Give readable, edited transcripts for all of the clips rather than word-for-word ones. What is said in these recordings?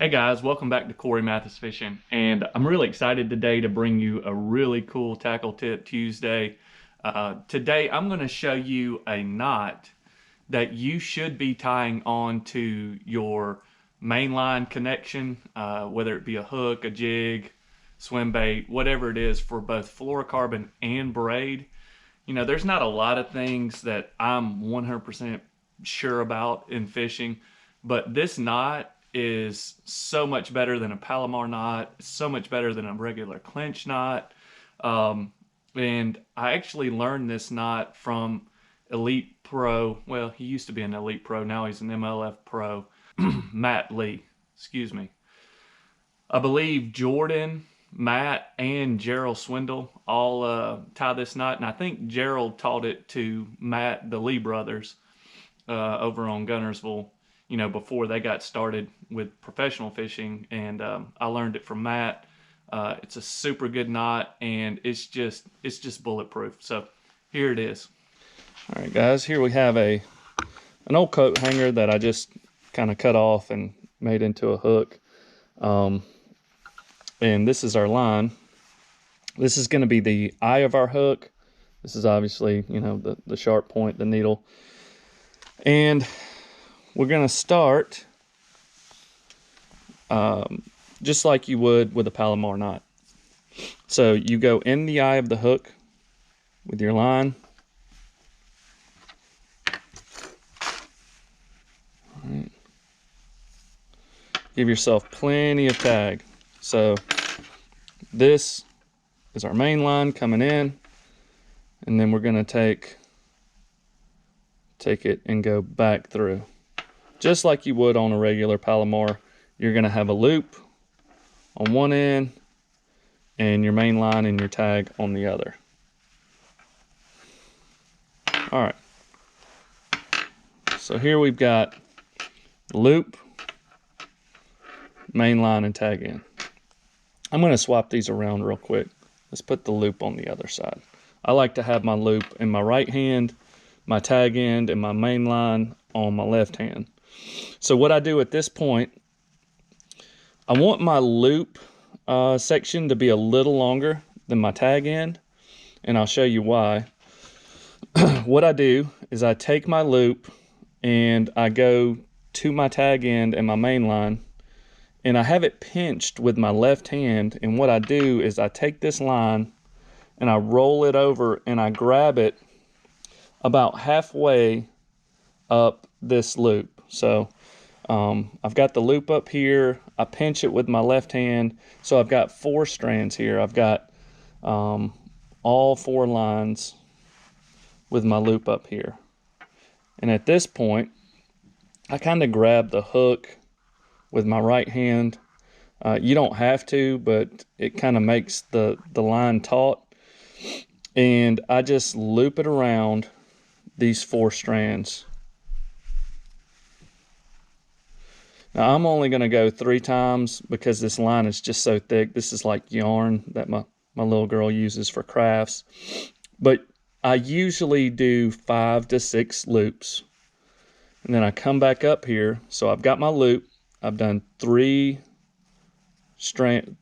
Hey guys, welcome back to Corey Mathis Fishing, and I'm really excited today to bring you a really cool Tackle Tip Tuesday. Today I'm going to show you a knot that you should be tying on to your mainline connection, whether it be a hook, a jig, swim bait, whatever it is for both fluorocarbon and braid. You know, there's not a lot of things that I'm 100% sure about in fishing, but this knot is so much better than a Palomar knot, so much better than a regular clinch knot. Um, and I actually learned this knot from Elite Pro. Well, he used to be an Elite Pro, now he's an MLF Pro, Matt Lee. Excuse me. I believe Jordan, Matt, and Gerald Swindle all tie this knot, and I think Gerald taught it to Matt, the Lee brothers, over on Gunnersville. You know, before they got started with professional fishing, and I learned it from Matt. It's a super good knot, and it's just bulletproof. So here it is. All right, guys. Here we have an old coat hanger that I just kind of cut off and made into a hook. And this is our line. This is going to be the eye of our hook. This is obviously, you know, the sharp point, the needle. And we're going to start just like you would with a Palomar knot. So you go in the eye of the hook with your line. All right. Give yourself plenty of tag. So this is our main line coming in, and then we're going to take it and go back through. Just like you would on a regular Palomar, you're going to have a loop on one end and your main line and your tag on the other. All right. So here we've got loop, main line, and tag in. I'm going to swap these around real quick. Let's put the loop on the other side. I like to have my loop in my right hand, my tag end, and my main line on my left hand. So what I do at this point, I want my loop section to be a little longer than my tag end, and I'll show you why. What I do is I take my loop and I go to my tag end and my main line, and I have it pinched with my left hand, and what I do is I take this line and I roll it over and I grab it about halfway up this loop. So I've got the loop up here, I pinch it with my left hand, so I've got 4 strands here. I've got all 4 lines with my loop up here. And at this point, I kind of grab the hook with my right hand. You don't have to, but it kind of makes the line taut. And I just loop it around these 4 strands. Now I'm only going to go 3 times because this line is just so thick. This is like yarn that my little girl uses for crafts. But I usually do 5 to 6 loops. And then I come back up here. So I've got my loop. I've done 3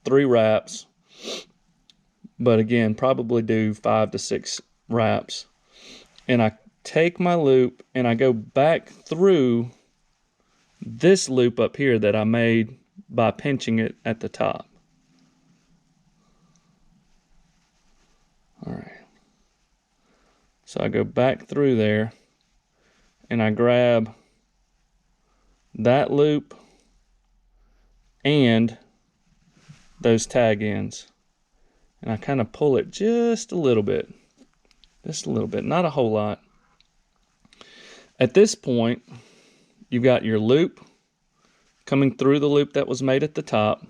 wraps. But again, probably do 5 to 6 wraps. And I take my loop and I go back through this loop up here that I made by pinching it at the top. All right. So I go back through there and I grab that loop and those tag ends. And I kind of pull it just a little bit. Just a little bit, not a whole lot. At this point, you've got your loop coming through the loop that was made at the top,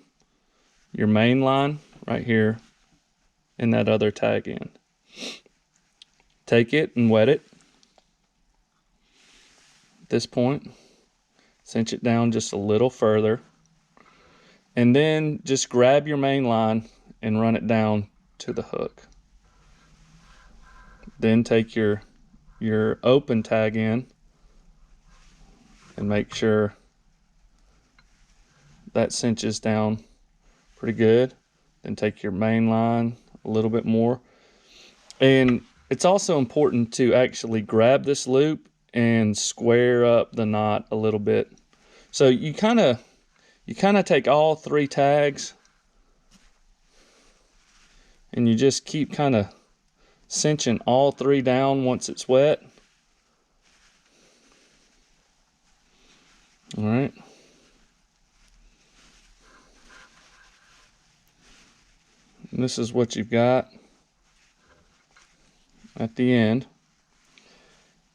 your main line right here, and that other tag end. Take it and wet it. At this point, cinch it down just a little further, and then just grab your main line and run it down to the hook. Then take your open tag in and make sure that cinches down pretty good. Then take your main line a little bit more. And it's also important to actually grab this loop and square up the knot a little bit. So you kind of take all 3 tags and you just keep kind of cinching all 3 down once it's wet. All right. And this is what you've got at the end.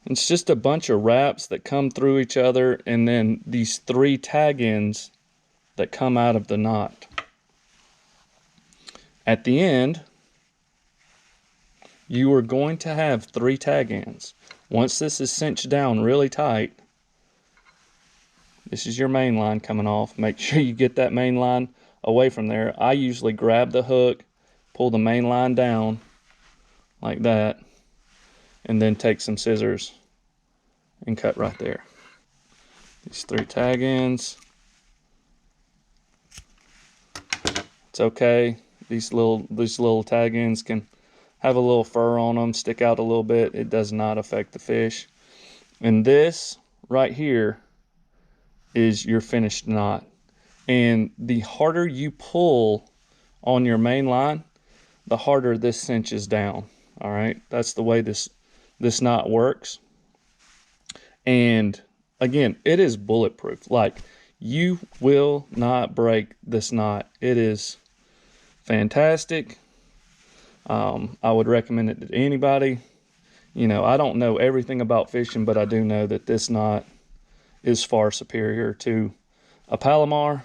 It's just a bunch of wraps that come through each other, and then these 3 tag ends that come out of the knot. At the end, you are going to have 3 tag ends. Once this is cinched down really tight, this is your main line coming off. Make sure you get that main line away from there. I usually grab the hook, pull the main line down like that, and then take some scissors and cut right there. These 3 tag ends. It's okay. These little tag ends can have a little fur on them, stick out a little bit. It does not affect the fish. And this right here is your finished knot. And the harder you pull on your main line, the harder this cinches down. All right, that's the way this knot works. And again, it is bulletproof. Like, you will not break this knot. It is fantastic. I would recommend it to anybody. You know, I don't know everything about fishing, but I do know that this knot is far superior to a Palomar,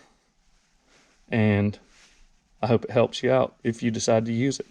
and I hope it helps you out if you decide to use it.